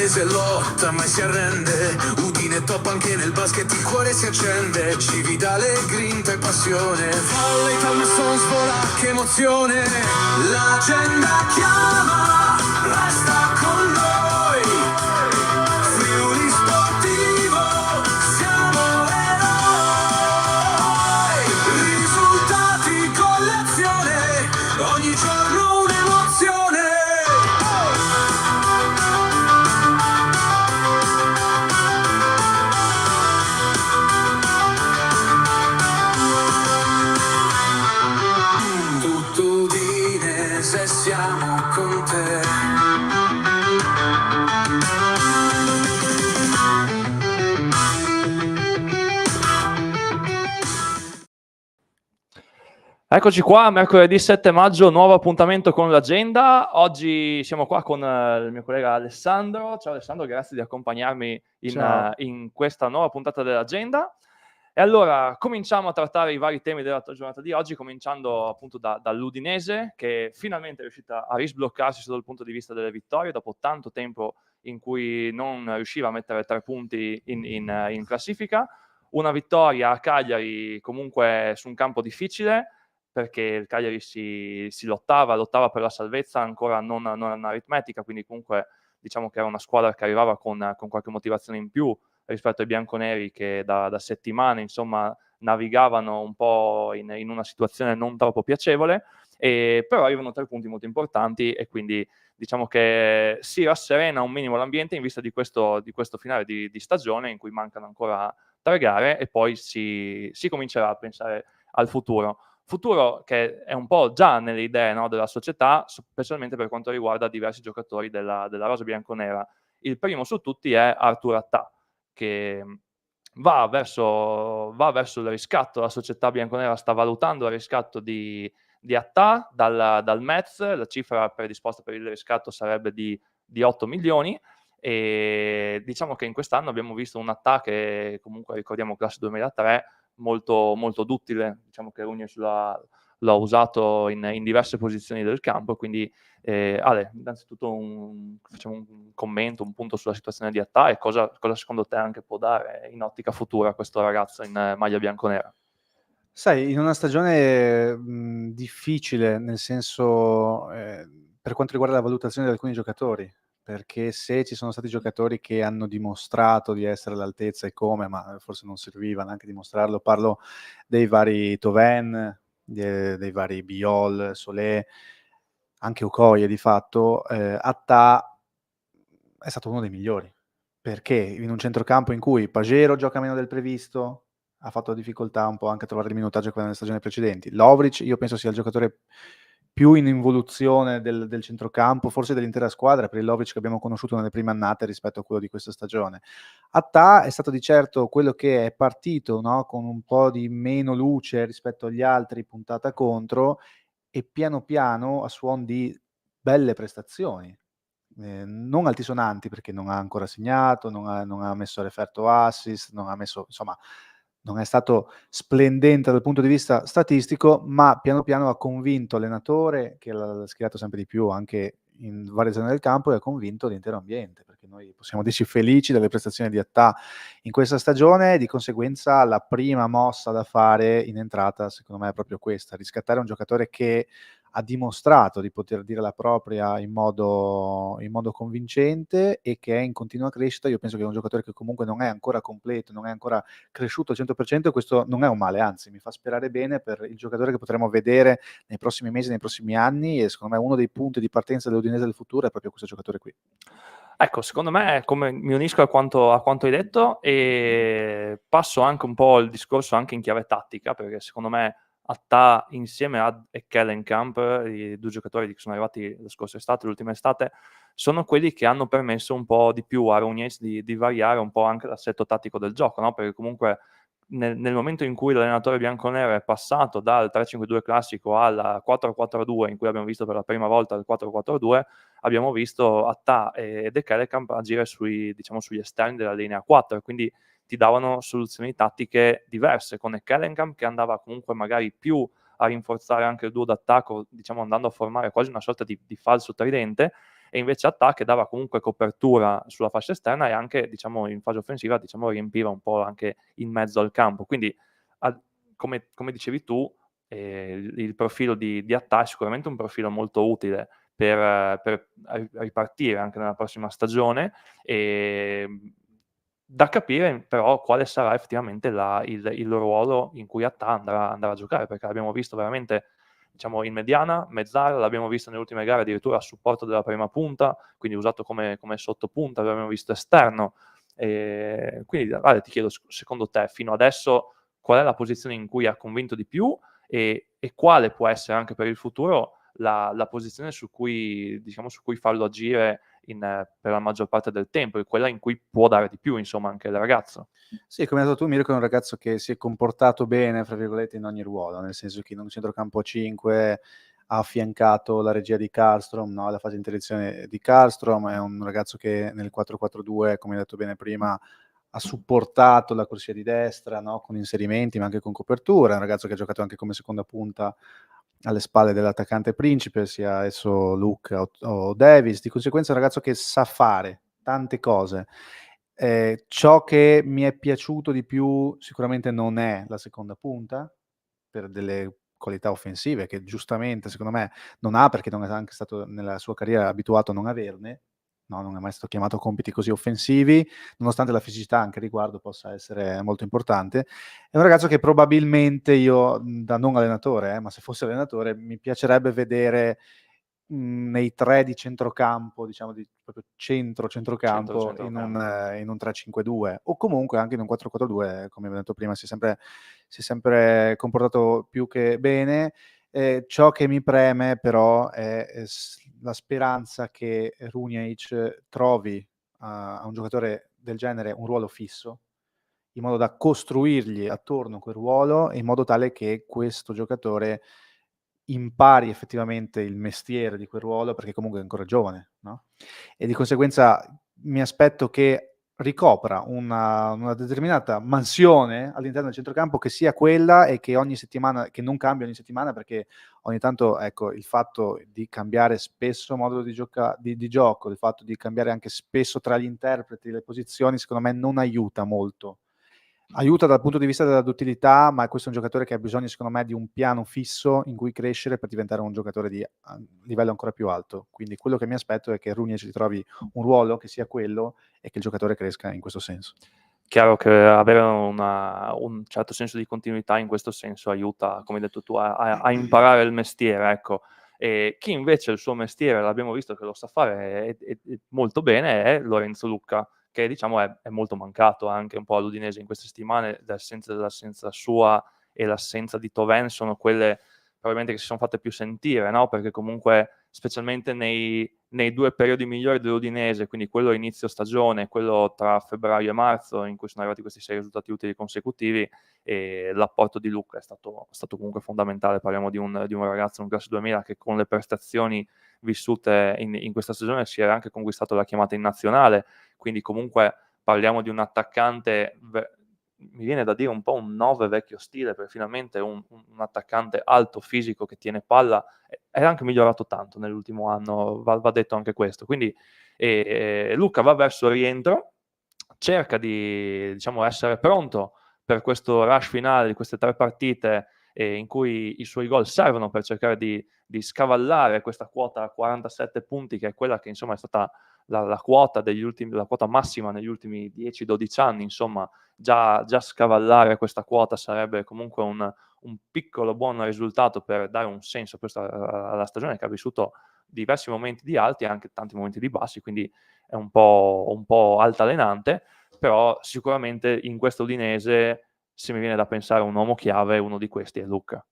l'Udinese lotta mai si arrende, Udine top anche nel basket, il cuore si accende, Cividale, grinta e passione, Volley, Palmerston svola, che emozione, l'agenda chiama, resta con noi, Friuli Sportivo, siamo eroi, risultati con l'azione, ogni giorno un'emozione. Se siamo con te. Eccoci qua, mercoledì 7 maggio, nuovo appuntamento con l'agenda. Oggi siamo qua con il mio collega Alessandro. Ciao Alessandro, grazie di accompagnarmi in questa nuova puntata dell'agenda. E allora cominciamo a trattare i vari temi della giornata di oggi, cominciando appunto dall'Udinese, che finalmente è riuscita a risbloccarsi sotto il punto di vista delle vittorie, dopo tanto tempo in cui non riusciva a mettere 3 punti in classifica. Una vittoria a Cagliari comunque su un campo difficile, perché il Cagliari si lottava per la salvezza, ancora non aritmetica, quindi comunque diciamo che era una squadra che arrivava con qualche motivazione in più rispetto ai bianconeri, che da settimane insomma navigavano un po' in una situazione non troppo piacevole, però arrivano 3 punti molto importanti e quindi diciamo che si rasserena un minimo l'ambiente in vista di questo finale di stagione, in cui mancano ancora 3 gare e poi si comincerà a pensare al futuro che è un po' già nelle idee, no, della società, specialmente per quanto riguarda diversi giocatori della rosa bianconera. Il primo su tutti è Arthur Attà, che va verso il riscatto. La società bianconera sta valutando il riscatto di Attà dal Metz. La cifra predisposta per il riscatto sarebbe di 8 milioni, e diciamo che in quest'anno abbiamo visto un Attà che comunque, ricordiamo, classe 2003, molto, molto duttile. Diciamo che Rugnes l'ha usato in diverse posizioni del campo, quindi Ale, innanzitutto facciamo un commento, un punto sulla situazione di Attà e cosa secondo te anche può dare in ottica futura questo ragazzo in maglia bianconera. Sai, in una stagione difficile, nel senso per quanto riguarda la valutazione di alcuni giocatori, perché se ci sono stati giocatori che hanno dimostrato di essere all'altezza e come, ma forse non serviva neanche dimostrarlo, parlo dei vari Toven, dei vari Biol, Solé, anche Okoye di fatto, Attà è stato uno dei migliori, perché in un centrocampo in cui Pagero gioca meno del previsto, ha fatto difficoltà un po' anche a trovare il minutaggio come nelle stagioni precedenti. Lovric io penso sia il giocatore più in involuzione del centrocampo, forse dell'intera squadra, per il Lovric che abbiamo conosciuto nelle prime annate rispetto a quello di questa stagione. Attà è stato di certo quello che è partito, no, con un po' di meno luce rispetto agli altri, puntata contro, e piano piano a suon di belle prestazioni. Non altisonanti, perché non ha ancora segnato, non ha messo a referto assist, non ha messo, insomma, non è stato splendente dal punto di vista statistico, ma piano piano ha convinto l'allenatore, che l'ha schierato sempre di più anche in varie zone del campo, e ha convinto l'intero ambiente, perché noi possiamo dirci felici delle prestazioni di Attà in questa stagione. Di conseguenza la prima mossa da fare in entrata secondo me è proprio questa: riscattare un giocatore che ha dimostrato di poter dire la propria in modo convincente e che è in continua crescita. Io penso che è un giocatore che comunque non è ancora completo, non è ancora cresciuto al 100%, e questo non è un male, anzi mi fa sperare bene per il giocatore che potremo vedere nei prossimi mesi, nei prossimi anni, e secondo me uno dei punti di partenza dell'Udinese del futuro è proprio questo giocatore qui. Ecco, secondo me, come mi unisco a quanto hai detto, e passo anche un po' il discorso anche in chiave tattica, perché secondo me Attà insieme a Kellenkamp, i 2 giocatori che sono arrivati la scorsa estate, l'ultima estate, sono quelli che hanno permesso un po' di più a Rugnes di variare un po' anche l'assetto tattico del gioco, no? Perché comunque nel momento in cui l'allenatore bianconero è passato dal 3-5-2 classico al 4-4-2, in cui abbiamo visto per la prima volta il 4-4-2, abbiamo visto Attà e De Kellekamp agire sugli esterni della linea 4, quindi ti davano soluzioni tattiche diverse, con Kellenkamp che andava comunque magari più a rinforzare anche il duo d'attacco, diciamo andando a formare quasi una sorta di falso tridente, e invece Attà che dava comunque copertura sulla fascia esterna e anche, diciamo, in fase offensiva, diciamo, riempiva un po' anche in mezzo al campo. Quindi, come dicevi tu, il profilo di Attà è sicuramente un profilo molto utile per ripartire anche nella prossima stagione, e da capire però quale sarà effettivamente il ruolo in cui Attà andrà a giocare, perché l'abbiamo visto veramente, diciamo, in mediana, mezzala, l'abbiamo visto nelle ultime gare addirittura a supporto della prima punta, quindi usato come sottopunta, l'abbiamo visto esterno. Quindi Ale, ti chiedo, secondo te fino adesso qual è la posizione in cui ha convinto di più, e quale può essere anche per il futuro la posizione su cui farlo agire per la maggior parte del tempo, e quella in cui può dare di più, insomma, anche il ragazzo. Sì, come hai detto tu, Mirko è un ragazzo che si è comportato bene, fra virgolette, in ogni ruolo, nel senso che in un centrocampo a 5 ha affiancato la regia di Karlstrom, no? La fase di interdizione di Karlstrom, è un ragazzo che nel 4-4-2, come hai detto bene prima, ha supportato la corsia di destra, no? Con inserimenti ma anche con copertura, è un ragazzo che ha giocato anche come seconda punta alle spalle dell'attaccante principe, sia esso Luke o Davis, di conseguenza è un ragazzo che sa fare tante cose. Ciò che mi è piaciuto di più sicuramente non è la seconda punta, per delle qualità offensive che giustamente secondo me non ha, perché non è anche stato nella sua carriera abituato a non averne, no? Non è mai stato chiamato a compiti così offensivi, nonostante la fisicità anche a riguardo possa essere molto importante. È un ragazzo che probabilmente io, da non allenatore, ma se fosse allenatore, mi piacerebbe vedere nei 3 di centrocampo, diciamo di proprio centrocampo, in un 3-5-2 o comunque anche in un 4-4-2, come abbiamo detto prima, si è sempre comportato più che bene. Ciò che mi preme però è la speranza che Runjaic trovi a un giocatore del genere un ruolo fisso, in modo da costruirgli attorno quel ruolo, in modo tale che questo giocatore impari effettivamente il mestiere di quel ruolo, perché comunque è ancora giovane, no? E di conseguenza mi aspetto che ricopra una determinata mansione all'interno del centrocampo, che sia quella e che ogni settimana, che non cambia ogni settimana, perché ogni tanto, ecco, il fatto di cambiare spesso modo di gioco, il fatto di cambiare anche spesso tra gli interpreti le posizioni, secondo me non aiuta molto. Aiuta dal punto di vista della duttilità, ma questo è un giocatore che ha bisogno, secondo me, di un piano fisso in cui crescere per diventare un giocatore di livello ancora più alto. Quindi quello che mi aspetto è che Runjaic trovi un ruolo che sia quello e che il giocatore cresca in questo senso. Chiaro che avere un certo senso di continuità in questo senso aiuta, come hai detto tu, a imparare il mestiere, ecco. E chi invece il suo mestiere, l'abbiamo visto che lo sa fare molto bene, è Lorenzo Lucca, che diciamo è molto mancato anche un po' all'Udinese in queste settimane. L'assenza sua e l'assenza di Thauvin sono quelle probabilmente che si sono fatte più sentire, no? Perché comunque, specialmente nei due periodi migliori dell'Udinese, quindi quello a inizio stagione e quello tra febbraio e marzo, in cui sono arrivati questi 6 risultati utili consecutivi, e l'apporto di Lucca è stato comunque fondamentale. Parliamo di un ragazzo, un classe 2000, che con le prestazioni vissute in questa stagione si era anche conquistato la chiamata in nazionale, quindi comunque parliamo di un attaccante, mi viene da dire un po' un 9 vecchio stile, perché finalmente un attaccante alto, fisico, che tiene palla, è anche migliorato tanto nell'ultimo anno, va detto anche questo. Quindi Lucca va verso il rientro, cerca di, diciamo, essere pronto per questo rush finale di queste 3 partite, in cui i suoi gol servono per cercare di scavallare questa quota 47 punti, che è quella che insomma è stata la quota la quota massima negli ultimi 10-12 anni. Insomma, già scavallare questa quota sarebbe comunque un piccolo buon risultato per dare un senso a questa alla stagione, che ha vissuto diversi momenti di alti e anche tanti momenti di bassi, quindi è un po' altalenante, però sicuramente in questo Udinese, se mi viene da pensare un uomo chiave, uno di questi è Lucca.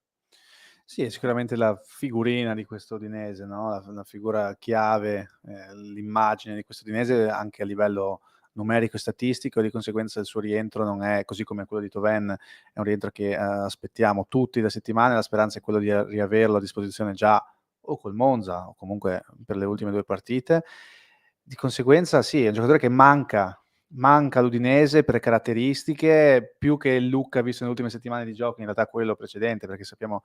Sì, è sicuramente la figurina di questo Udinese, no? La figura chiave, l'immagine di questo Udinese anche a livello numerico e statistico, di conseguenza il suo rientro non è, così come quello di Thauvin, è un rientro che aspettiamo tutti da settimane. La speranza è quello di riaverlo a disposizione già o col Monza o comunque per le ultime 2 partite. Di conseguenza sì, è un giocatore che manca all'Udinese per caratteristiche, più che il Lucca visto nelle ultime settimane di gioco, in realtà quello precedente, perché sappiamo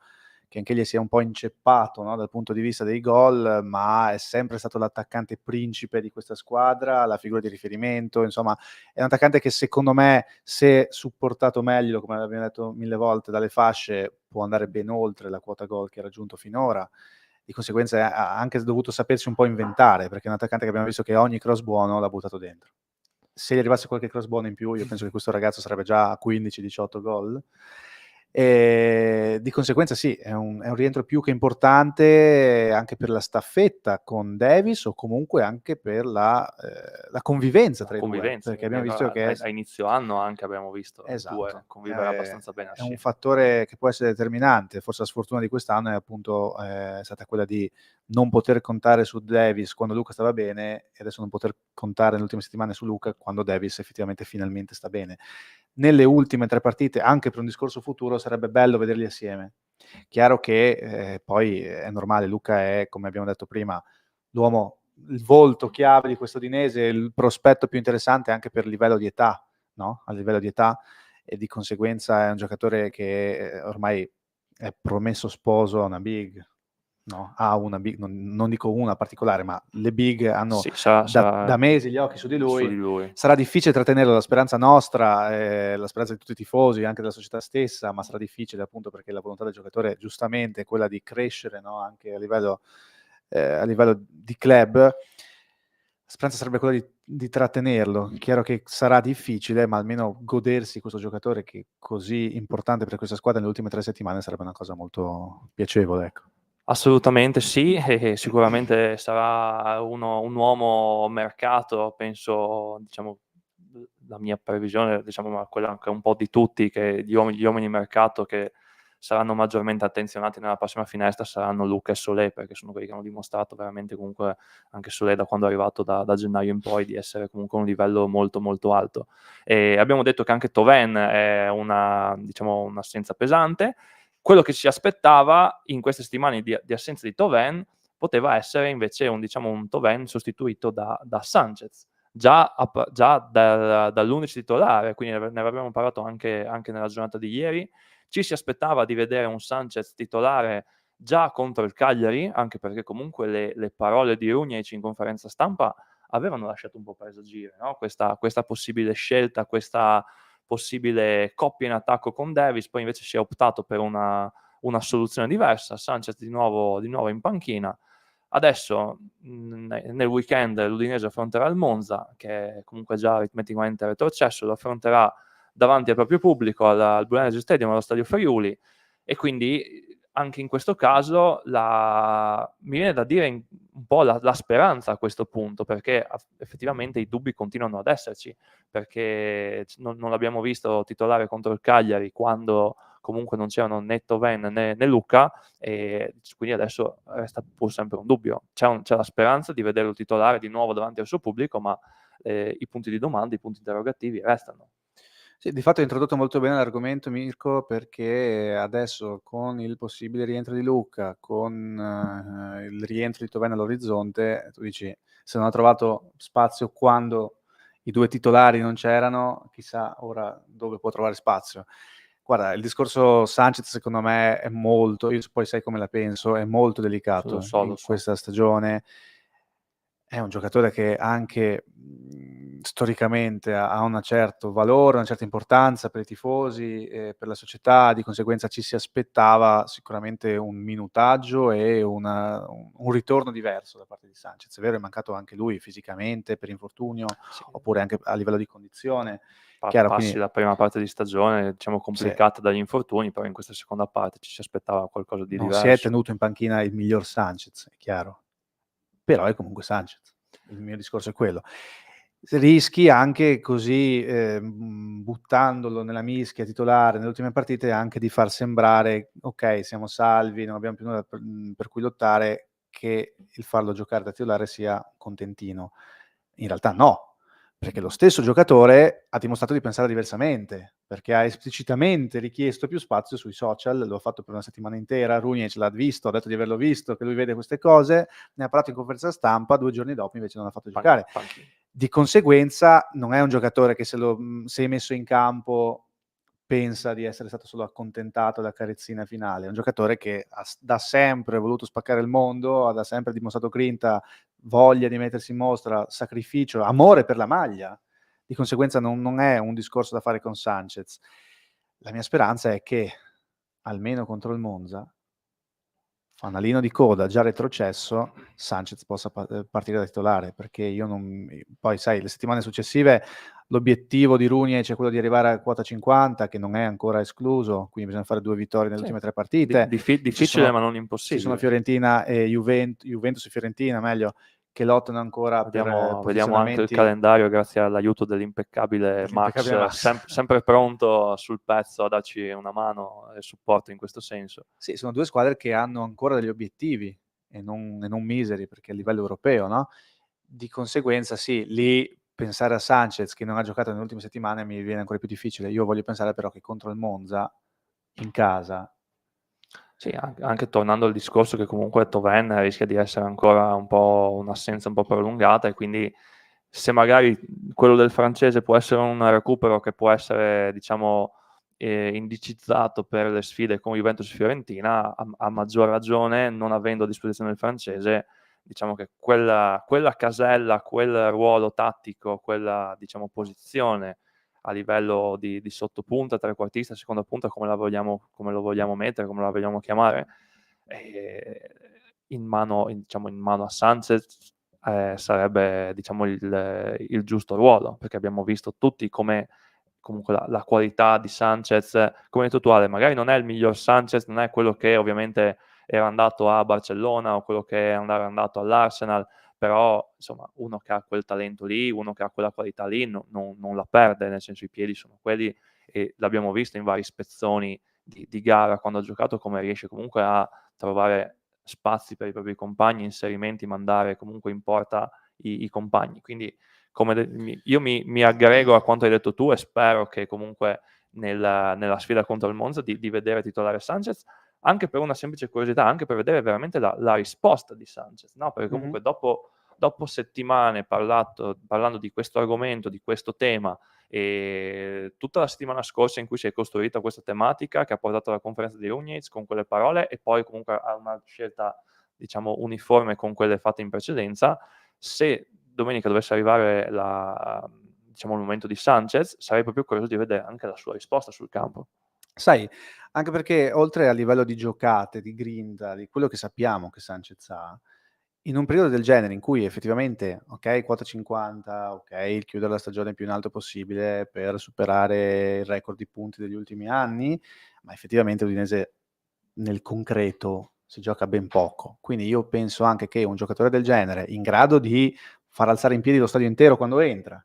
che anche lì si è un po' inceppato, no, dal punto di vista dei gol, ma è sempre stato l'attaccante principe di questa squadra, la figura di riferimento, insomma è un attaccante che secondo me, se supportato meglio, come abbiamo detto 1000 volte, dalle fasce, può andare ben oltre la quota gol che ha raggiunto finora. Di conseguenza ha anche dovuto sapersi un po' inventare, perché è un attaccante che abbiamo visto che ogni cross buono l'ha buttato dentro. Se gli arrivasse qualche cross buono in più, io penso che questo ragazzo sarebbe già a 15-18 gol. E di conseguenza sì, è un rientro più che importante anche per la staffetta con Davis, o comunque anche per la convivenza tra i due, Convivenza, perché abbiamo visto che a inizio anno anche abbiamo visto i due esatto, convivere abbastanza bene è un assieme. fattore che può essere determinante. Forse la sfortuna di quest'anno è appunto stata quella di non poter contare su Davis quando Luka stava bene, e adesso non poter contare nelle ultime settimane su Luka quando Davis effettivamente finalmente sta bene. Nelle ultime 3 partite, anche per un discorso futuro, sarebbe bello vederli assieme. Chiaro che poi è normale, Luka è, come abbiamo detto prima, l'uomo, il volto chiave di questo Udinese, il prospetto più interessante anche per livello di età, no? A livello di età, e di conseguenza è un giocatore che ormai è promesso sposo a una big, no? A una big, non dico una particolare, ma le big hanno Sì, da mesi gli occhi su di su lui. di lui. Sarà difficile trattenerlo, la speranza nostra, la speranza di tutti i tifosi, anche della società stessa, ma sarà difficile appunto perché la volontà del giocatore giustamente è quella di crescere, no? Anche a livello di club. La speranza sarebbe quella di trattenerlo. Chiaro che sarà difficile, ma almeno godersi questo giocatore che è così importante per questa squadra nelle ultime 3 settimane sarebbe una cosa molto piacevole, ecco. Assolutamente sì, e sicuramente sarà un uomo mercato, penso, diciamo, la mia previsione, diciamo, ma quella anche un po' di tutti, che gli uomini mercato che saranno maggiormente attenzionati nella prossima finestra saranno Luka e Solé, perché sono quelli che hanno dimostrato veramente, comunque, anche Solé da quando è arrivato da gennaio in poi, di essere comunque a un livello molto molto alto. E abbiamo detto che anche Thauvin è diciamo, un'assenza pesante. Quello che ci aspettava in queste settimane di assenza di Thauvin poteva essere invece un Thauvin sostituito da Sanchez, già dall'11 titolare, quindi ne avevamo parlato anche nella giornata di ieri. Ci si aspettava di vedere un Sanchez titolare già contro il Cagliari, anche perché comunque le parole di Runjaic in conferenza stampa avevano lasciato un po' presagire, no? Questa possibile scelta, questa possibile coppia in attacco con Davis, poi invece si è optato per una soluzione diversa, Sanchez di nuovo in panchina. Adesso nel weekend l'Udinese affronterà il Monza, che è comunque già aritmeticamente retrocesso, lo affronterà davanti al proprio pubblico al Bulgaria Stadium, allo Stadio Friuli, e quindi anche in questo caso mi viene da dire un po' la speranza a questo punto, perché effettivamente i dubbi continuano ad esserci, perché non l'abbiamo visto titolare contro il Cagliari quando comunque non c'erano né Thauvin né Luka, e quindi adesso resta pur sempre un dubbio. C'è la speranza di vederlo titolare di nuovo davanti al suo pubblico, ma i punti di domanda, i punti interrogativi restano. Sì, di fatto hai introdotto molto bene l'argomento, Mirko, perché adesso con il possibile rientro di Luka, con il rientro di Thauvin all'orizzonte, tu dici, se non ha trovato spazio quando i 2 titolari non c'erano, chissà ora dove può trovare spazio. Guarda, il discorso Sanchez secondo me è molto, io poi sai come la penso, è molto delicato Lo so. questa stagione. È un giocatore che anche storicamente ha un certo valore, una certa importanza per i tifosi e per la società, di conseguenza ci si aspettava sicuramente un minutaggio e un ritorno diverso da parte di Sanchez. È vero, è mancato anche lui fisicamente per infortunio, Sì. oppure anche a livello di condizione. Chiaro, Passi quindi la prima parte di stagione, diciamo, complicata dagli infortuni, però in questa seconda parte ci si aspettava qualcosa di non si è diverso. tenuto in panchina il miglior Sanchez, è chiaro. Però è comunque Sanchez. Il mio discorso è quello. Rischi anche così, buttandolo nella mischia titolare nelle ultime partite, anche di far sembrare: okay, siamo salvi, non abbiamo più nulla per cui lottare, che il farlo giocare da titolare sia contentino. In realtà no, perché lo stesso giocatore ha dimostrato di pensare diversamente, perché ha esplicitamente richiesto più spazio sui social, lo ha fatto per una settimana intera, Runjaic l'ha visto, ha detto di averlo visto, che lui vede queste cose, ne ha parlato in conferenza stampa, 2 giorni dopo invece non l'ha fatto giocare. Panchina. Di conseguenza non è un giocatore che se è messo in campo pensa di essere stato solo accontentato da carezzina finale. È un giocatore che da sempre voluto spaccare il mondo, ha da sempre dimostrato grinta, voglia di mettersi in mostra, sacrificio, amore per la maglia. Di conseguenza non è un discorso da fare con Sanchez. La mia speranza è che, almeno contro il Monza, fanalino di coda, già retrocesso, Sanchez possa partire da titolare, perché io non... Poi, sai, le settimane successive l'obiettivo di Rooney è quello di arrivare a quota 50, che non è ancora escluso, quindi bisogna fare 2 vittorie nelle ultime 3 partite. Difficile, ma non impossibile. Ci sono Fiorentina e Juventus e Fiorentina, meglio, che lottano ancora vediamo anche il calendario grazie all'aiuto dell'impeccabile Max. Sempre pronto sul pezzo a darci una mano e supporto in questo senso. Sì, sono 2 squadre che hanno ancora degli obiettivi e non miseri, perché a livello europeo, no? Di conseguenza sì, lì pensare a Sanchez che non ha giocato nelle ultime settimane mi viene ancora più difficile. Io voglio pensare però che contro il Monza, in casa... Sì, anche tornando al discorso che comunque Thauvin rischia di essere ancora un po' un'assenza un po' prolungata, e quindi se magari quello del francese può essere un recupero che può essere, diciamo, indicizzato per le sfide con Juventus e Fiorentina, a maggior ragione, non avendo a disposizione il francese, diciamo che quella casella, quel ruolo tattico, quella, diciamo, posizione a livello di sottopunta, trequartista, seconda punta, come lo vogliamo mettere, come la vogliamo chiamare, in mano a Sanchez sarebbe, diciamo, il giusto ruolo, perché abbiamo visto tutti come comunque la qualità di Sanchez, come hai detto tu Ale, magari non è il miglior Sanchez, non è quello che ovviamente era andato a Barcellona o quello che era andato all'Arsenal, però insomma uno che ha quel talento lì, uno che ha quella qualità lì non la perde, nel senso i piedi sono quelli, e l'abbiamo visto in vari spezzoni di gara quando ha giocato, come riesce comunque a trovare spazi per i propri compagni, inserimenti, mandare comunque in porta i compagni. Quindi io mi aggrego a quanto hai detto tu e spero che comunque nella sfida contro il Monza di vedere titolare Sanchez, anche per una semplice curiosità, anche per vedere veramente la risposta di Sanchez, no? Perché comunque dopo settimane parlando di questo argomento, di questo tema, e tutta la settimana scorsa in cui si è costruita questa tematica che ha portato alla conferenza di Rooney con quelle parole, e poi comunque a una scelta, diciamo, uniforme con quelle fatte in precedenza, se domenica dovesse arrivare diciamo, il momento di Sanchez, sarei proprio curioso di vedere anche la sua risposta sul campo. Sai, anche perché oltre a livello di giocate, di grinta, di quello che sappiamo che Sanchez ha, in un periodo del genere in cui effettivamente, ok, quota 50, ok, il chiudere la stagione più in alto possibile per superare il record di punti degli ultimi anni, ma effettivamente l'Udinese nel concreto si gioca ben poco. Quindi io penso anche che un giocatore del genere, in grado di far alzare in piedi lo stadio intero quando entra,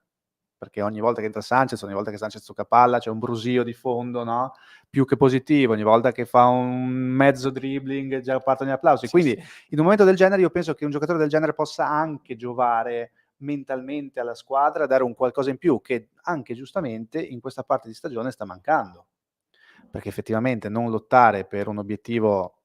perché ogni volta che entra Sanchez, ogni volta che Sanchez tocca palla, c'è un brusio di fondo, no? Più che positivo, ogni volta che fa un mezzo dribbling già partono gli applausi. Quindi in un momento del genere io penso che un giocatore del genere possa anche giovare mentalmente alla squadra, dare un qualcosa in più che anche giustamente in questa parte di stagione sta mancando, perché effettivamente non lottare per un obiettivo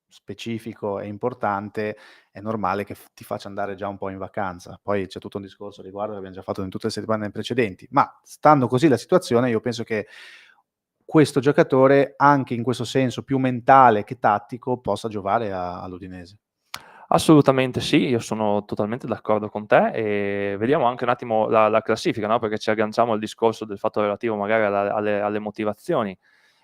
specifico e importante è normale che ti faccia andare già un po' in vacanza. Poi c'è tutto un discorso a riguardo che abbiamo già fatto in tutte le settimane precedenti, ma stando così la situazione io penso che questo giocatore, anche in questo senso più mentale che tattico, possa giovare all'Udinese. Assolutamente sì, io sono totalmente d'accordo con te, e vediamo anche un attimo la classifica, no? Perché ci agganciamo al discorso del fatto relativo magari alle motivazioni.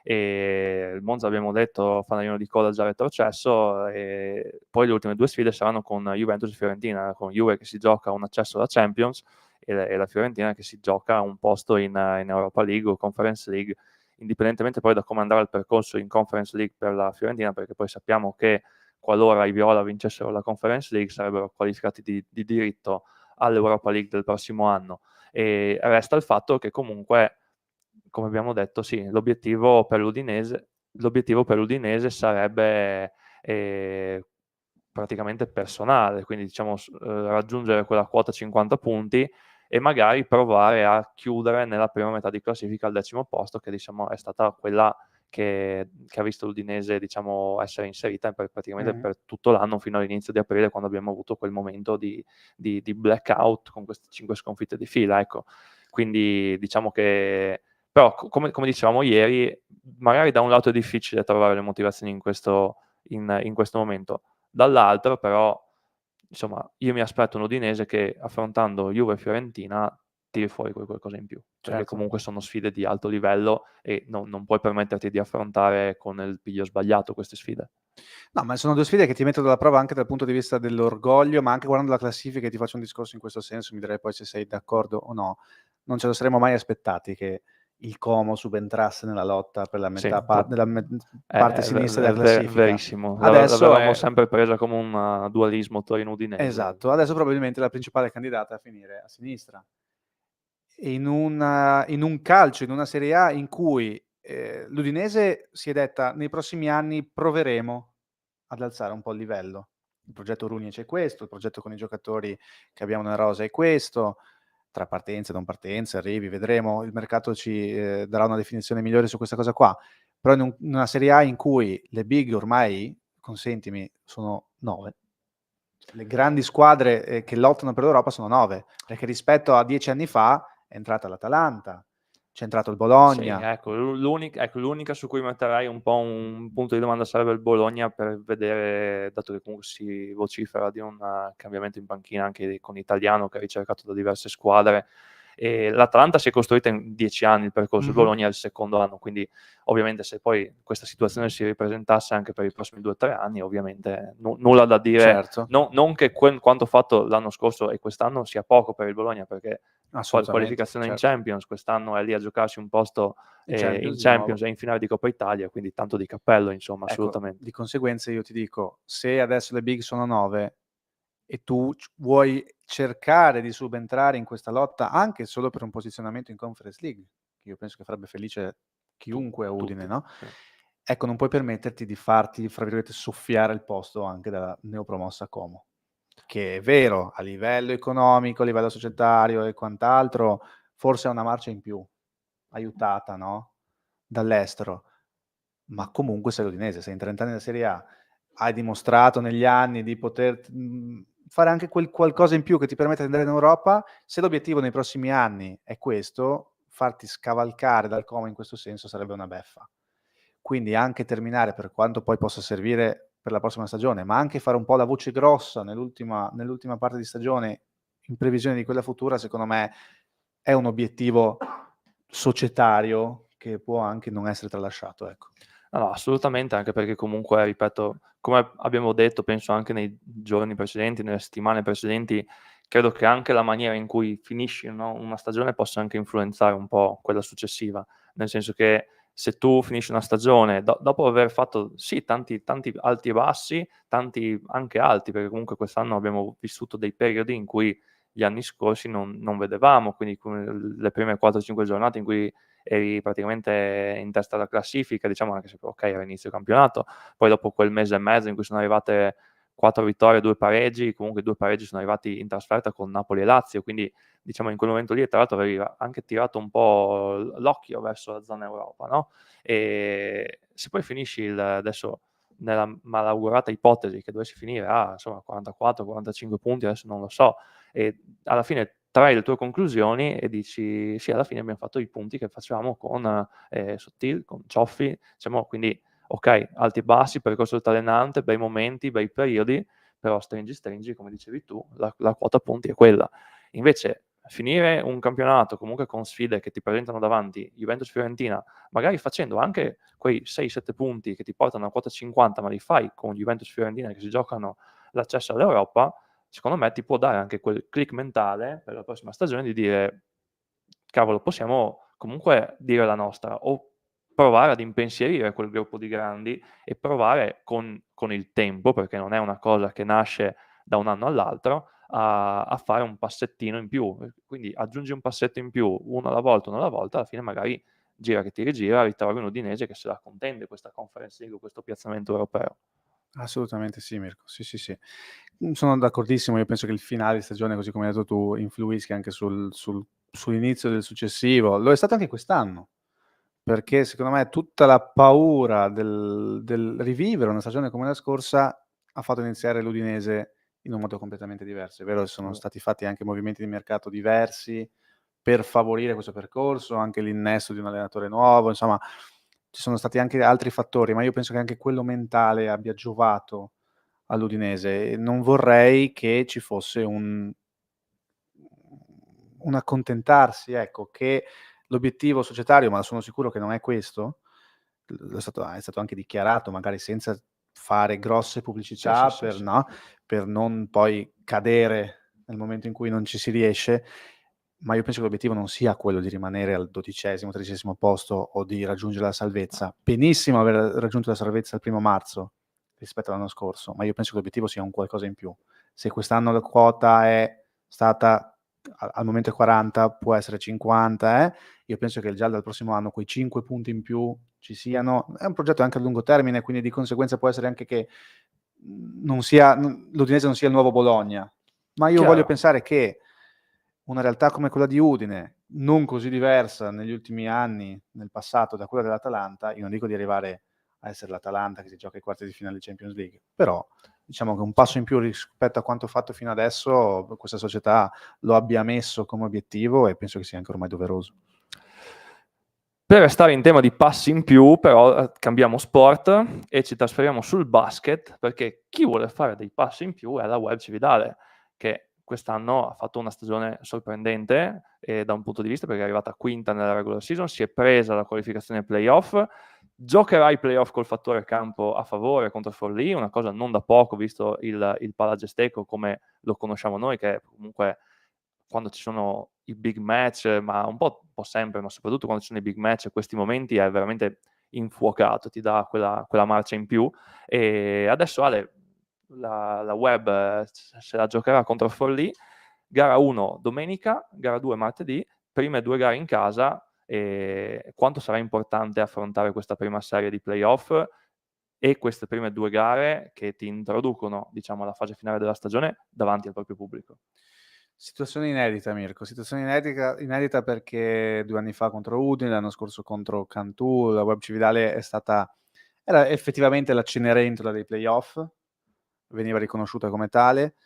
E il Monza, abbiamo detto, fanalino di coda già retrocesso, e poi le ultime 2 sfide saranno con Juventus e Fiorentina, con Juve che si gioca un accesso alla Champions e la Fiorentina che si gioca un posto in Europa League o Conference League, indipendentemente poi da come andrà il percorso in Conference League per la Fiorentina, perché poi sappiamo che qualora i Viola vincessero la Conference League sarebbero qualificati di diritto all'Europa League del prossimo anno. E resta il fatto che comunque, come abbiamo detto, sì, l'obiettivo per l'Udinese sarebbe praticamente personale, quindi diciamo raggiungere quella quota 50 punti e magari provare a chiudere nella prima metà di classifica al 10° posto, che diciamo è stata quella che ha visto l'Udinese, diciamo, essere inserita praticamente per tutto l'anno fino all'inizio di aprile, quando abbiamo avuto quel momento di blackout con queste 5 sconfitte di fila, ecco. Quindi diciamo che Però come dicevamo ieri, magari da un lato è difficile trovare le motivazioni in questo momento, dall'altro però, insomma, io mi aspetto un Udinese che affrontando Juve e Fiorentina tiri fuori qualcosa in più, perché Certo. comunque sono sfide di alto livello e non puoi permetterti di affrontare con il piglio sbagliato queste sfide. No, ma sono 2 sfide che ti mettono alla prova anche dal punto di vista dell'orgoglio, ma anche guardando la classifica, e ti faccio un discorso in questo senso, mi direi poi se sei d'accordo o no. Non ce lo saremmo mai aspettati che il Como subentrasse nella lotta per la Sì, metà nella parte sinistra della classifica. verissimo. Adesso L'avevamo è sempre presa come un dualismo Torino-Udinese. esatto, adesso probabilmente è la principale candidata a finire a sinistra. In un calcio, in una Serie A in cui, l'Udinese si è detta: "Nei prossimi anni proveremo ad alzare un po' il livello". Il progetto Runic è questo, il progetto con i giocatori che abbiamo nella rosa è questo, tra partenze, non partenze, arrivi, vedremo, il mercato ci, darà una definizione migliore su questa cosa qua. Però in una Serie A in cui le big ormai, consentimi, sono 9. Le grandi squadre, che lottano per l'Europa sono 9, perché rispetto a 10 anni fa è entrata l'Atalanta, c'è entrato il Sì, Bologna. ecco, l'unica su cui metterei un po' un punto di domanda sarebbe il Bologna, per vedere, dato che comunque si vocifera di un cambiamento in panchina anche con Italiano che è ricercato da diverse squadre. E l'Atalanta si è costruita in 10 anni il percorso, il Bologna è il secondo anno, quindi ovviamente se poi questa situazione si ripresentasse anche per i prossimi 2-3 anni, ovviamente nulla da dire. Certo, Non che quanto fatto l'anno scorso e quest'anno sia poco per il Bologna, perché assolutamente, qualificazione in certo. Champions, quest'anno è lì a giocarsi un posto In in Champions di Champions nuovo. e in finale di Coppa Italia, quindi tanto di cappello, insomma, Ecco, assolutamente. di conseguenza io ti dico, se adesso le big sono 9 e tu vuoi cercare di subentrare in questa lotta anche solo per un posizionamento in Conference League, che io penso che farebbe felice chiunque a Udine, Tutti, no, sì. ecco, non puoi permetterti di farti, fra virgolette, "soffiare" il posto anche dalla neopromossa Como, che è vero, a livello economico, a livello societario e quant'altro, forse ha una marcia in più, aiutata, no, dall'estero. Ma comunque sei l'Udinese, sei in 30 anni della Serie A, hai dimostrato negli anni di poter, fare anche quel qualcosa in più che ti permette di andare in Europa. Se l'obiettivo nei prossimi anni è questo, farti scavalcare dal Como in questo senso sarebbe una beffa. Quindi anche terminare, per quanto poi possa servire per la prossima stagione, ma anche fare un po' la voce grossa nell'ultima parte di stagione, in previsione di quella futura, secondo me è un obiettivo societario che può anche non essere tralasciato, ecco. No, assolutamente, anche perché comunque, ripeto, come abbiamo detto, penso anche nei giorni precedenti, nelle settimane precedenti, credo che anche la maniera in cui finisci, no, una stagione possa anche influenzare un po' quella successiva. Nel senso che se tu finisci una stagione dopo aver fatto sì, tanti alti e bassi, tanti anche alti, perché comunque quest'anno abbiamo vissuto dei periodi in cui gli anni scorsi non vedevamo, quindi come le prime 4-5 giornate in cui eri praticamente in testa alla classifica, diciamo, anche se okay, era inizio campionato, poi dopo quel mese e mezzo in cui sono arrivate 4 vittorie, 2 pareggi, comunque 2 pareggi sono arrivati in trasferta con Napoli e Lazio, quindi diciamo in quel momento lì, tra l'altro avevi anche tirato un po' l'occhio verso la zona Europa, no, se poi finisci adesso nella malaugurata ipotesi che dovessi finire a insomma 44, 45 punti, adesso non lo so, e alla fine trai le tue conclusioni e dici: "Sì, alla fine abbiamo fatto i punti che facevamo con Sottil, con Cioffi", diciamo, quindi okay, alti e bassi, percorso altalenante, bei momenti, bei periodi, però stringi, come dicevi tu, la quota punti è quella. Invece finire un campionato comunque con sfide che ti presentano davanti Juventus, Fiorentina, magari facendo anche quei 6-7 punti che ti portano a quota 50, ma li fai con Juventus, Fiorentina che si giocano l'accesso all'Europa, secondo me ti può dare anche quel click mentale per la prossima stagione di dire: "Cavolo, possiamo comunque dire la nostra", o provare ad impensierire quel gruppo di grandi e provare con il tempo, perché non è una cosa che nasce da un anno all'altro, a fare un passettino in più. Quindi aggiungi un passetto in più, uno alla volta, alla fine magari gira che ti rigira, ritrovi un Udinese che se la contende questa Conference League o questo piazzamento europeo. Assolutamente sì, Mirko. Sì, sì, sì. Sono d'accordissimo. Io penso che il finale di stagione, così come hai detto tu, influisca anche sull'inizio del successivo. Lo è stato anche quest'anno, perché secondo me tutta la paura del rivivere una stagione come la scorsa ha fatto iniziare l'Udinese in un modo completamente diverso. È vero, sono stati fatti anche movimenti di mercato diversi, per favorire questo percorso, anche l'innesto di un allenatore nuovo, insomma ci sono stati anche altri fattori, ma io penso che anche quello mentale abbia giovato all'Udinese e non vorrei che ci fosse un accontentarsi, ecco, che l'obiettivo societario, ma sono sicuro che non è questo, è stato anche dichiarato, magari senza fare grosse pubblicità Sì. per non poi cadere nel momento in cui non ci si riesce, ma io penso che l'obiettivo non sia quello di rimanere al 12°, 13° posto o di raggiungere la salvezza. Benissimo aver raggiunto la salvezza il 1° marzo rispetto all'anno scorso, ma io penso che l'obiettivo sia un qualcosa in più. Se quest'anno la quota è stata al momento è 40, può essere 50, io penso che già dal prossimo anno quei 5 punti in più ci siano. È un progetto anche a lungo termine, quindi di conseguenza può essere anche che l'Udinese non sia il nuovo Bologna, ma io voglio Chiaro. pensare che una realtà come quella di Udine, non così diversa negli ultimi anni, nel passato, da quella dell'Atalanta, io non dico di arrivare a essere l'Atalanta che si gioca ai quarti di finale di Champions League, però diciamo che un passo in più rispetto a quanto fatto fino adesso, questa società lo abbia messo come obiettivo e penso che sia anche ormai doveroso. Per restare in tema di passi in più, però, cambiamo sport e ci trasferiamo sul basket, perché chi vuole fare dei passi in più è la Web Cividale, che quest'anno ha fatto una stagione sorprendente da un punto di vista perché è arrivata quinta nella regular season, si è presa la qualificazione playoff, giocherà i playoff col fattore campo a favore contro Forlì, una cosa non da poco visto il Palagesteco come lo conosciamo noi, che comunque quando ci sono i big match, ma un po' sempre, ma soprattutto quando ci sono i big match, questi momenti è veramente infuocato, ti dà quella marcia in più. E adesso Ale, la Web se la giocherà contro Forlì, gara 1 domenica, gara 2 martedì, prime 2 gare in casa. E quanto sarà importante affrontare questa prima serie di playoff e queste prime 2 gare che ti introducono, diciamo, alla fase finale della stagione davanti al proprio pubblico. Situazione inedita, Mirko, situazione inedita perché 2 anni fa contro Udine, l'anno scorso contro Cantù, la Web Cividale era effettivamente la Cenerentola dei playoff, veniva riconosciuta come tale,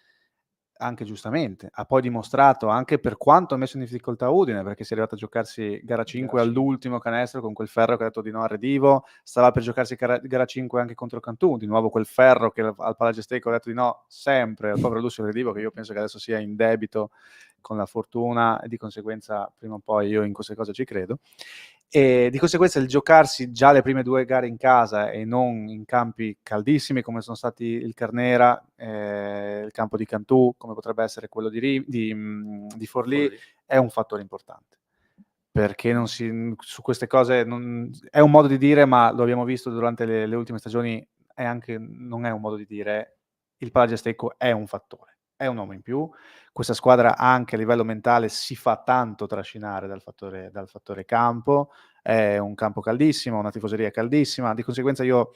anche giustamente. Ha poi dimostrato, anche per quanto ha messo in difficoltà Udine, perché si è arrivato a giocarsi gara 5 all'ultimo canestro con quel ferro che ha detto di no a Redivo, stava per giocarsi gara 5 anche contro Cantù, di nuovo quel ferro che al Palagesteco ha detto di no sempre al povero Lucio Redivo, che io penso che adesso sia in debito con la fortuna e di conseguenza prima o poi io in queste cose ci credo. E di conseguenza il giocarsi già le prime 2 gare in casa e non in campi caldissimi come sono stati il Carnera, il campo di Cantù, come potrebbe essere quello di Forlì, è un fattore importante. Perché su queste cose è un modo di dire, ma lo abbiamo visto durante le ultime stagioni, non è un modo di dire. Il Palagesteco è un fattore, è un uomo in più. Questa squadra anche a livello mentale si fa tanto trascinare dal fattore campo, è un campo caldissimo, una tifoseria caldissima, di conseguenza io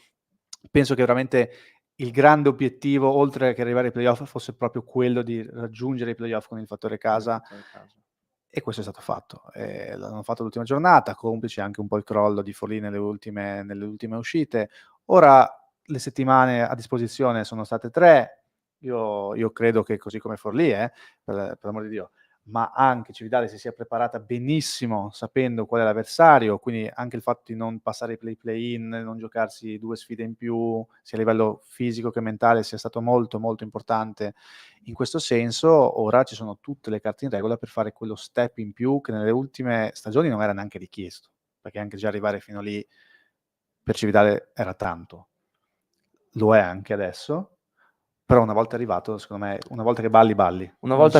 penso che veramente il grande obiettivo, oltre che arrivare ai playoff, fosse proprio quello di raggiungere i playoff con il fattore casa. E questo è stato fatto. L'hanno fatto l'ultima giornata, complice anche un po' il crollo di Forlì nelle ultime uscite. Ora le settimane a disposizione sono state 3. Io credo che così come Forlì, per l'amor di Dio, ma anche Cividale si sia preparata benissimo sapendo qual è l'avversario, quindi anche il fatto di non passare i play-in, non giocarsi 2 sfide in più, sia a livello fisico che mentale, sia stato molto, molto importante in questo senso. Ora ci sono tutte le carte in regola per fare quello step in più che nelle ultime stagioni non era neanche richiesto, perché anche già arrivare fino lì per Cividale era tanto. Lo è anche adesso. Però una volta arrivato, secondo me, una volta che balli. Una volta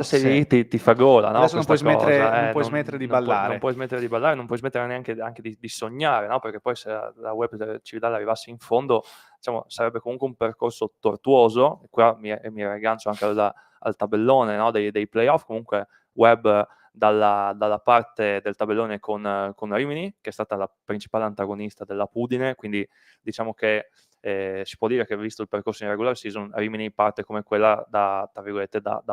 sei lì ti fa gola, no? Adesso non puoi Questa smettere di ballare. Non puoi smettere di ballare, non puoi smettere neanche anche di sognare, no? Perché poi se la Web Cividale arrivasse in fondo, diciamo, sarebbe comunque un percorso tortuoso. E qua mi riaggancio anche al tabellone, no? dei playoff. Comunque Web dalla parte del tabellone con Rimini, che è stata la principale antagonista della Udine, quindi diciamo che si può dire che visto il percorso in regular season Rimini parte come quella da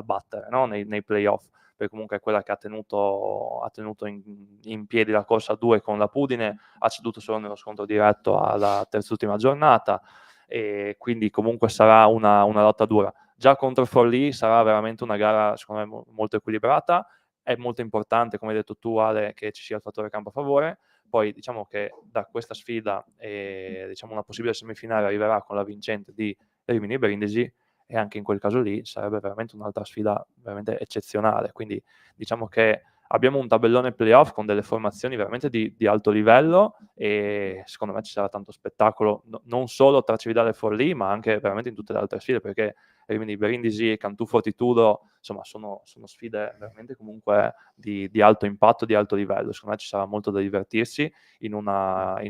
battere, no? nei playoff, perché comunque è quella che ha tenuto in piedi la corsa a 2 con la Udine, ha ceduto solo nello scontro diretto alla terz'ultima giornata e quindi comunque sarà una lotta dura. Già contro Forlì sarà veramente una gara secondo me molto equilibrata. è molto importante, come hai detto tu Ale, che ci sia il fattore campo a favore. Poi diciamo che da questa sfida diciamo una possibile semifinale arriverà con la vincente di Rimini e Brindisi, e anche in quel caso lì sarebbe veramente un'altra sfida veramente eccezionale. Quindi diciamo che abbiamo un tabellone playoff con delle formazioni veramente di alto livello, e secondo me ci sarà tanto spettacolo, non solo tra Cividale e Forlì, ma anche veramente in tutte le altre sfide, perché Rimini Brindisi e Cantù Fortitudo, insomma, sono sfide veramente comunque di alto impatto, di alto livello. Secondo me ci sarà molto da divertirsi in una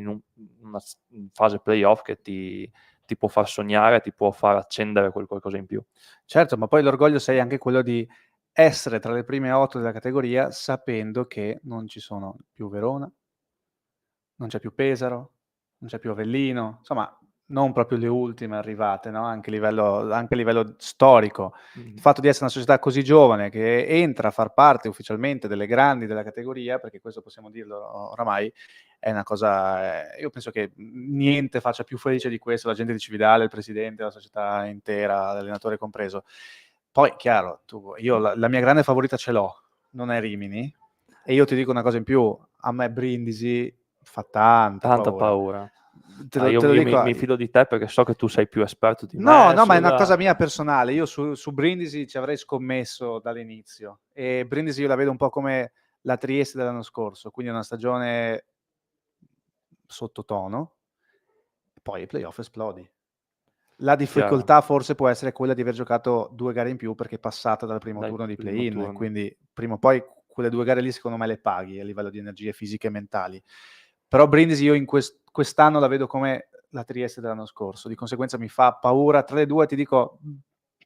fase playoff che ti può far sognare, ti può far accendere quel qualcosa in più. Certo, ma poi l'orgoglio sei anche quello di essere tra le prime 8 della categoria, sapendo che non ci sono più Verona, non c'è più Pesaro, non c'è più Avellino, insomma, non proprio le ultime arrivate, no? Anche a livello storico. Il fatto di essere una società così giovane che entra a far parte ufficialmente delle grandi della categoria, perché questo possiamo dirlo oramai, è una cosa, io penso che niente faccia più felice di questo, la gente di Cividale, il presidente, la società intera, l'allenatore compreso. Poi, chiaro, io la mia grande favorita ce l'ho, non è Rimini, e io ti dico una cosa in più, a me Brindisi fa tanta paura. Te lo dico. Mi fido di te perché so che tu sei più esperto di No, me. no, ma è una cosa mia personale. Io su Brindisi ci avrei scommesso dall'inizio. E Brindisi io la vedo un po' come la Trieste dell'anno scorso, quindi una stagione sottotono, e poi ai playoff esplodi. La difficoltà forse può essere quella di aver giocato 2 gare in più perché è passata dal primo turno di play-in, quindi prima o poi quelle 2 gare lì secondo me le paghi a livello di energie fisiche e mentali. Però Brindisi io in quest'anno la vedo come la Trieste dell'anno scorso, di conseguenza mi fa paura. Tra le due ti dico,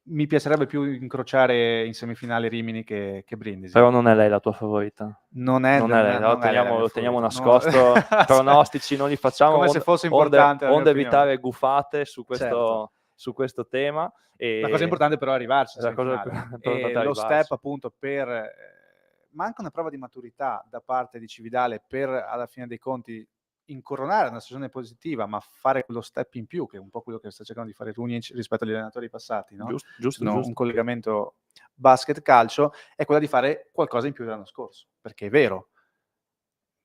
mi piacerebbe più incrociare in semifinale Rimini che Brindisi. Però non è lei la tua favorita. Non è lei, lo teniamo nascosto, no. Pronostici non li facciamo, come se fosse importante onde evitare gufate su questo, certo, su questo tema. La cosa importante però è arrivarci la cosa e lo step appunto per manca una prova di maturità da parte di Cividale per alla fine dei conti incoronare una stagione positiva, ma fare quello step in più, che è un po' quello che sta cercando di fare Runjic rispetto agli allenatori passati, no? Giusto. Un collegamento basket-calcio, è quella di fare qualcosa in più dell'anno scorso, perché è vero,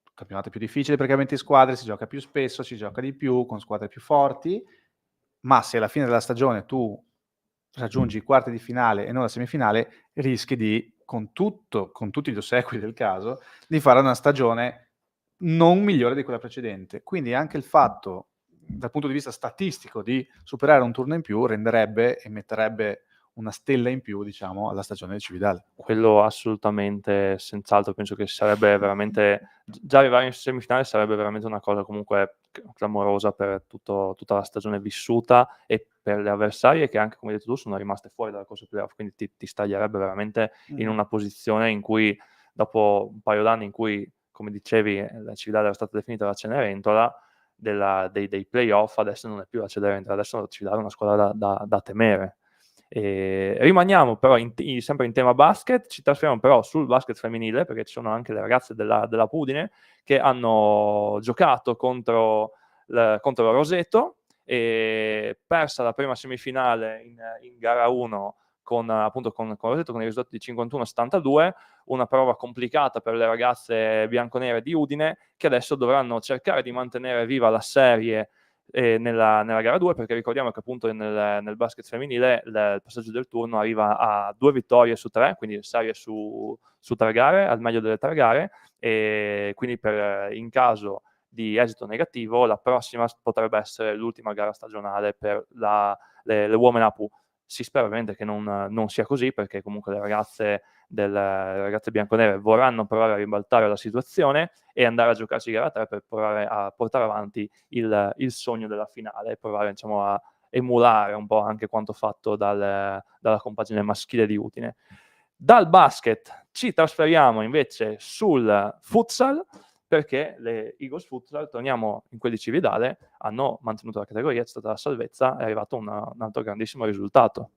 il campionato è più difficile perché ha 20 squadre, si gioca più spesso, si gioca di più, con squadre più forti, ma se alla fine della stagione tu raggiungi i quarti di finale e non la semifinale, rischi di, con tutti gli ossequi del caso, di fare una stagione non migliore di quella precedente. Quindi anche il fatto, dal punto di vista statistico, di superare un turno in più renderebbe e metterebbe una stella in più, diciamo, alla stagione del Cividale. Quello assolutamente, senz'altro, penso che sarebbe veramente, già arrivare in semifinale sarebbe veramente una cosa comunque clamorosa per tutta la stagione vissuta e per le avversarie che anche, come hai detto tu, sono rimaste fuori dalla corsa playoff, quindi ti staglierebbe veramente in una posizione in cui, dopo un paio d'anni in cui, come dicevi, la Cividale era stata definita la Cenerentola dei playoff, adesso non è più la Cenerentola, adesso la Cividale è una squadra da temere. Rimaniamo però sempre in tema basket, ci trasferiamo però sul basket femminile, perché ci sono anche le ragazze della Pudine che hanno giocato contro Roseto, e persa la prima semifinale in gara 1 con Roseto con il risultato di 51-72, una prova complicata per le ragazze bianconere di Udine, che adesso dovranno cercare di mantenere viva la serie nella gara 2, perché ricordiamo che appunto nel basket femminile il passaggio del turno arriva a 2 vittorie su 3, quindi serie su 3 gare, al meglio delle 3 gare, e quindi in caso di esito negativo la prossima potrebbe essere l'ultima gara stagionale per le Women APU. Si spera ovviamente che non sia così, perché comunque le ragazze bianconere vorranno provare a ribaltare la situazione e andare a giocarsi gara 3 per provare a portare avanti il sogno della finale e provare, diciamo, a emulare un po' anche quanto fatto dalla compagine maschile di Udine. Dal basket ci trasferiamo invece sul futsal, perché le Eagles Futsal, torniamo in quelli Cividale, hanno mantenuto la categoria, è stata la salvezza, è arrivato un altro grandissimo risultato.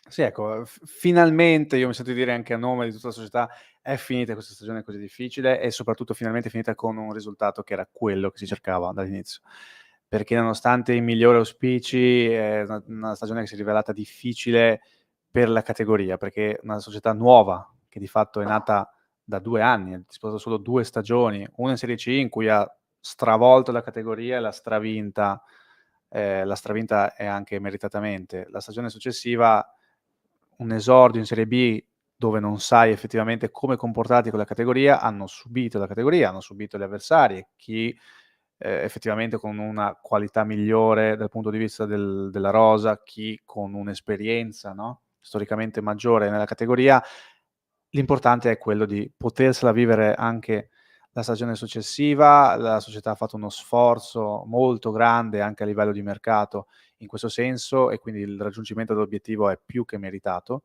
Sì, ecco, finalmente, io mi sento di dire anche a nome di tutta la società, è finita questa stagione così difficile e soprattutto finalmente è finita con un risultato che era quello che si cercava dall'inizio. Perché nonostante i migliori auspici, è una stagione che si è rivelata difficile per la categoria, perché è una società nuova, che di fatto è nata da 2 anni, ha disputato solo 2 stagioni, una in Serie C in cui ha stravolto la categoria e l'ha stravinta e anche meritatamente. La stagione successiva, un esordio in Serie B dove non sai effettivamente come comportarti con la categoria, hanno subito la categoria, hanno subito gli avversari, chi effettivamente con una qualità migliore dal punto di vista della rosa, chi con un'esperienza, no, storicamente maggiore nella categoria. L'importante è quello di potersela vivere anche la stagione successiva. La società ha fatto uno sforzo molto grande anche a livello di mercato in questo senso e quindi il raggiungimento dell'obiettivo è più che meritato,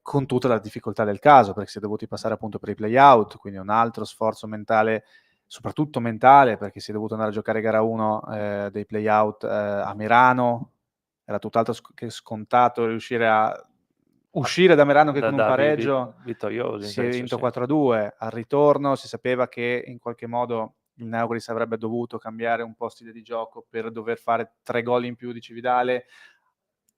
con tutta la difficoltà del caso, perché si è dovuti passare appunto per i play-out, quindi un altro sforzo mentale, soprattutto mentale, perché si è dovuto andare a giocare gara 1 dei play-out a Merano. Era tutt'altro che scontato riuscire a uscire da Merano che con un pareggio vittoriosi, si è penso, vinto sì. 4-2. Al ritorno si sapeva che in qualche modo il Naucris avrebbe dovuto cambiare un po' stile di gioco per dover fare 3 gol in più di Cividale.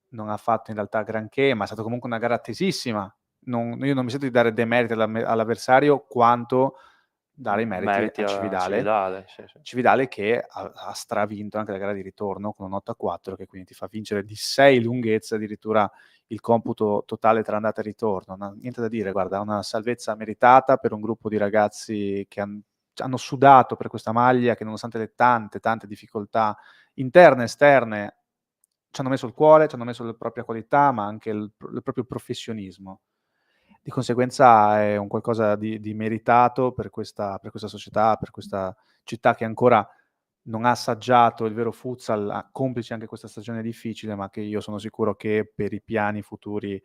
Non ha fatto in realtà granché, ma è stata comunque una gara attesissima. Io non mi sento di dare demeriti all'avversario quanto dare i meriti Meriti a a Cividale. Cividale, sì. Cividale che ha stravinto anche la gara di ritorno con un 8-4, che quindi ti fa vincere di 6 lunghezze addirittura il computo totale tra andata e ritorno. Niente da dire, guarda, una salvezza meritata per un gruppo di ragazzi che hanno sudato per questa maglia, che nonostante le tante difficoltà interne e esterne ci hanno messo il cuore, ci hanno messo la propria qualità, ma anche il proprio professionismo. Di conseguenza è un qualcosa di meritato per questa società, per questa città che ancora non ha assaggiato il vero futsal, complice anche questa stagione difficile, ma che io sono sicuro che per i piani futuri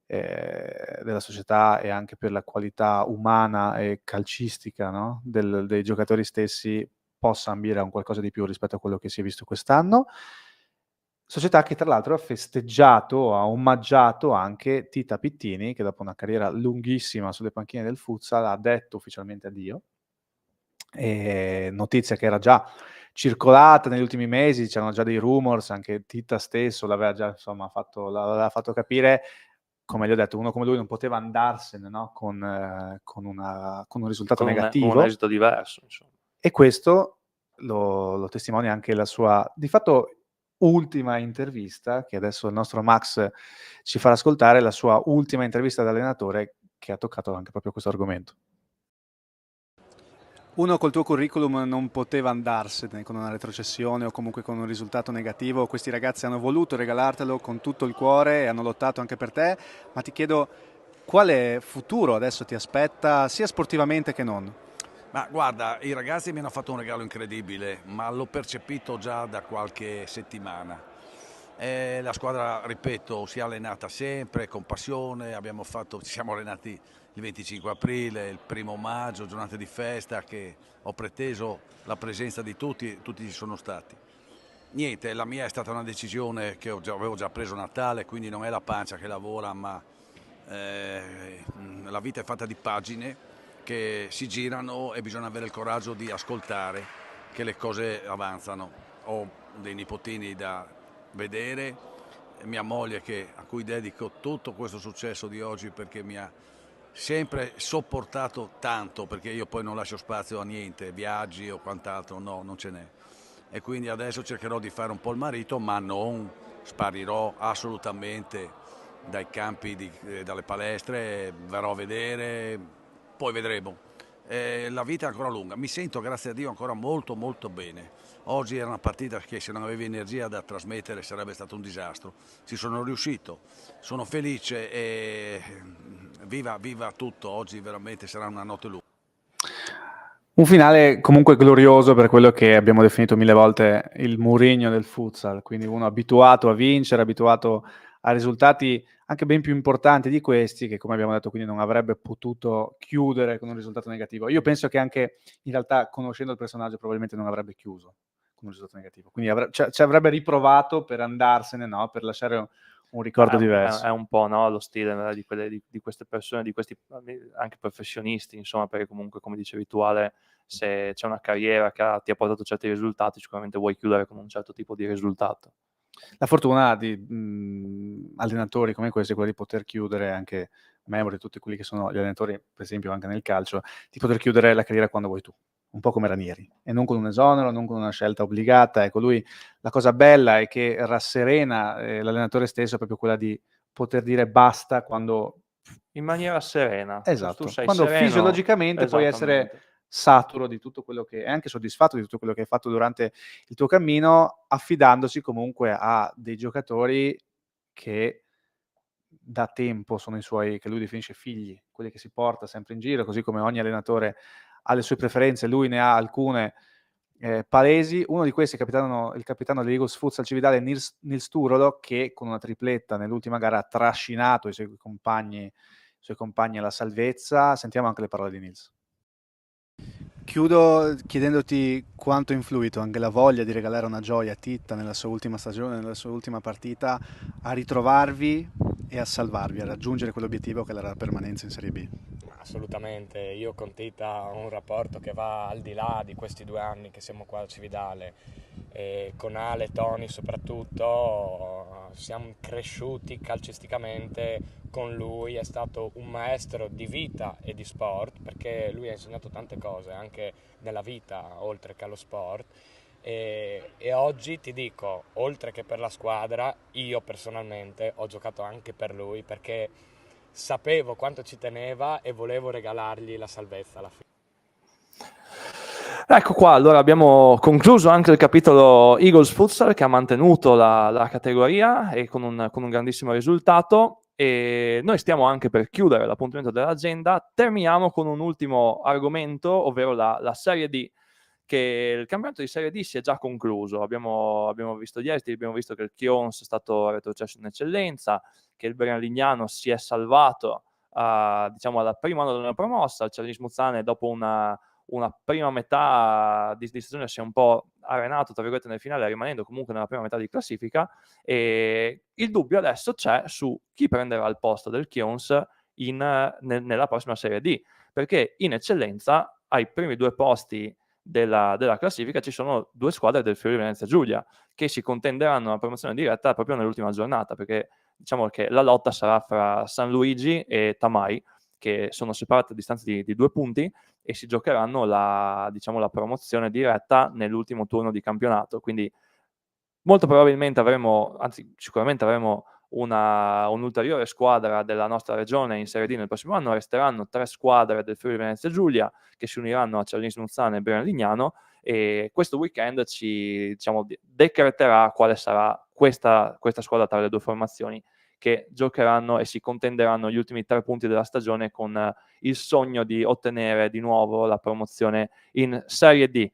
della società e anche per la qualità umana e calcistica, no, dei giocatori stessi, possa ambire a un qualcosa di più rispetto a quello che si è visto quest'anno. Società che tra l'altro ha festeggiato, ha omaggiato anche Tita Pittini, che dopo una carriera lunghissima sulle panchine del futsal ha detto ufficialmente addio. Notizia che era già circolata negli ultimi mesi, c'erano già dei rumors, anche Tita stesso l'aveva già insomma l'aveva fatto capire. Come gli ho detto, uno come lui non poteva andarsene, no, con un risultato Con un negativo. esito diverso, insomma. E questo lo testimonia anche la sua, di fatto, ultima intervista, che adesso il nostro Max ci farà ascoltare, la sua ultima intervista da allenatore, che ha toccato anche proprio questo argomento. Uno col tuo curriculum non poteva andarsene con una retrocessione o comunque con un risultato negativo. Questi ragazzi hanno voluto regalartelo con tutto il cuore e hanno lottato anche per te, ma ti chiedo quale futuro adesso ti aspetta, sia sportivamente che non? Ma guarda, i ragazzi mi hanno fatto un regalo incredibile, ma l'ho percepito già da qualche settimana. La squadra, ripeto, si è allenata sempre con passione, ci siamo allenati il 25 aprile, il 1° maggio, giornate di festa che ho preteso la presenza di tutti ci sono stati. Niente, la mia è stata una decisione che avevo già preso a Natale, quindi non è la pancia che lavora, ma la vita è fatta di pagine che si girano e bisogna avere il coraggio di ascoltare che le cose avanzano. Ho dei nipotini da vedere, mia moglie a cui dedico tutto questo successo di oggi perché mi ha sempre sopportato tanto, perché io poi non lascio spazio a niente, viaggi o quant'altro, no, non ce n'è. E quindi adesso cercherò di fare un po' il marito, ma non sparirò assolutamente dai campi, dalle palestre, verrò a vedere, poi vedremo. La vita è ancora lunga, mi sento grazie a Dio ancora molto molto bene. Oggi era una partita che se non avevi energia da trasmettere sarebbe stato un disastro. Ci sono riuscito, sono felice e viva tutto, oggi veramente sarà una notte lunga. Un finale comunque glorioso per quello che abbiamo definito 1000 volte il Mourinho del futsal, quindi uno abituato a vincere, abituato a risultati anche ben più importanti di questi, che come abbiamo detto quindi non avrebbe potuto chiudere con un risultato negativo. Io penso che anche in realtà conoscendo il personaggio probabilmente non avrebbe chiuso con un risultato negativo, quindi ci avrebbe riprovato per andarsene, no? Per lasciare un ricordo diverso. È un po', no, lo stile di queste persone, di questi anche professionisti, insomma, perché comunque, come dicevi tu Ale, se c'è una carriera che ti ha portato certi risultati, sicuramente vuoi chiudere con un certo tipo di risultato. La fortuna di allenatori come questi è quella di poter chiudere, anche memori, tutti quelli che sono gli allenatori, per esempio anche nel calcio, di poter chiudere la carriera quando vuoi tu, un po' come Ranieri, e non con un esonero, non con una scelta obbligata. Ecco, lui, la cosa bella è che rasserena l'allenatore stesso, è proprio quella di poter dire basta quando... In maniera serena. Esatto, Tu sei quando sereno, fisiologicamente puoi essere saturo di tutto quello che... e anche soddisfatto di tutto quello che hai fatto durante il tuo cammino, affidandosi comunque a dei giocatori che da tempo sono i suoi, che lui definisce figli, quelli che si porta sempre in giro, così come ogni allenatore ha le sue preferenze, lui ne ha alcune palesi. Uno di questi è il capitano dell'Eagles Futsal Cividale, Nils Turolo, che con una tripletta nell'ultima gara ha trascinato i suoi compagni alla salvezza. Sentiamo anche le parole di Nils. Chiudo chiedendoti quanto ha influito anche la voglia di regalare una gioia a Titta nella sua ultima stagione, nella sua ultima partita, a ritrovarvi e a salvarvi, a raggiungere quell'obiettivo che era la permanenza in Serie B. Assolutamente, io con Titta ho un rapporto che va al di là di questi 2 anni che siamo qua a Cividale, e con Ale e Tony soprattutto siamo cresciuti calcisticamente con lui. È stato un maestro di vita e di sport, perché lui ha insegnato tante cose anche nella vita oltre che allo sport, e oggi ti dico, oltre che per la squadra, io personalmente ho giocato anche per lui, perché sapevo quanto ci teneva e volevo regalargli la salvezza alla fine. Ecco qua, allora abbiamo concluso anche il capitolo Eagles Futsal, che ha mantenuto la categoria e con un grandissimo risultato, e noi stiamo anche per chiudere l'appuntamento dell'agenda. Terminiamo con un ultimo argomento, ovvero la Serie D, che il campionato di Serie D si è già concluso. Abbiamo visto gli esiti, abbiamo visto che il Chions è stato retrocesso in eccellenza, che il Bernalignano si è salvato diciamo alla prima della promossa, il Cernis Muzzane dopo una prima metà di stagione si è un po' arenato tra virgolette nel finale, rimanendo comunque nella prima metà di classifica, e il dubbio adesso c'è su chi prenderà il posto del Chions nella prossima Serie D, perché in eccellenza ai primi 2 posti della classifica ci sono 2 squadre del Friuli Venezia Giulia che si contenderanno la promozione diretta proprio nell'ultima giornata, perché diciamo che la lotta sarà fra San Luigi e Tamai, che sono separate a distanza di 2 punti, e si giocheranno la promozione diretta nell'ultimo turno di campionato. Quindi molto probabilmente sicuramente avremo un'ulteriore squadra della nostra regione in Serie D nel prossimo anno. Resteranno 3 squadre del Friuli Venezia Giulia che si uniranno a Cernis Muzzane e Bernalignano, e questo weekend ci decreterà quale sarà questa squadra tra le 2 formazioni che giocheranno e si contenderanno gli ultimi 3 punti della stagione, con il sogno di ottenere di nuovo la promozione in Serie D.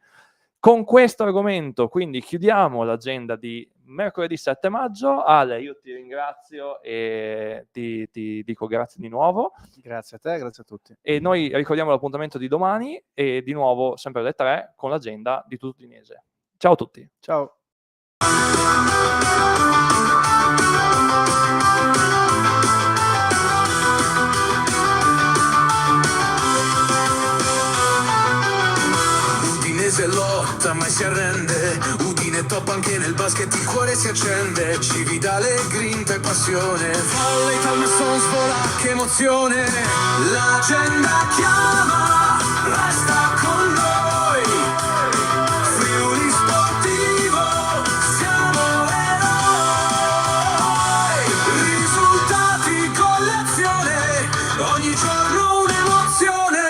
Con questo argomento quindi chiudiamo l'agenda di mercoledì 7 maggio. Ale, io ti ringrazio e ti dico grazie di nuovo. Grazie a te, grazie a tutti. E noi ricordiamo l'appuntamento di domani, e di nuovo sempre alle 3 con l'agenda di Tutto Udinese. Ciao a tutti. Ciao. Udinese lotta mai si arrende, Udine top anche nel basket, il cuore si accende, Cividale grinta e passione, Volley Talmason svola, che emozione, l'agenda chiama, resta con noi, Friuli Sportivo, siamo eroi, risultati con l'azione, ogni giorno un'emozione.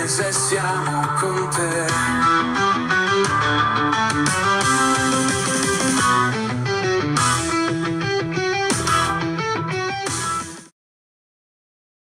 Se siamo con te.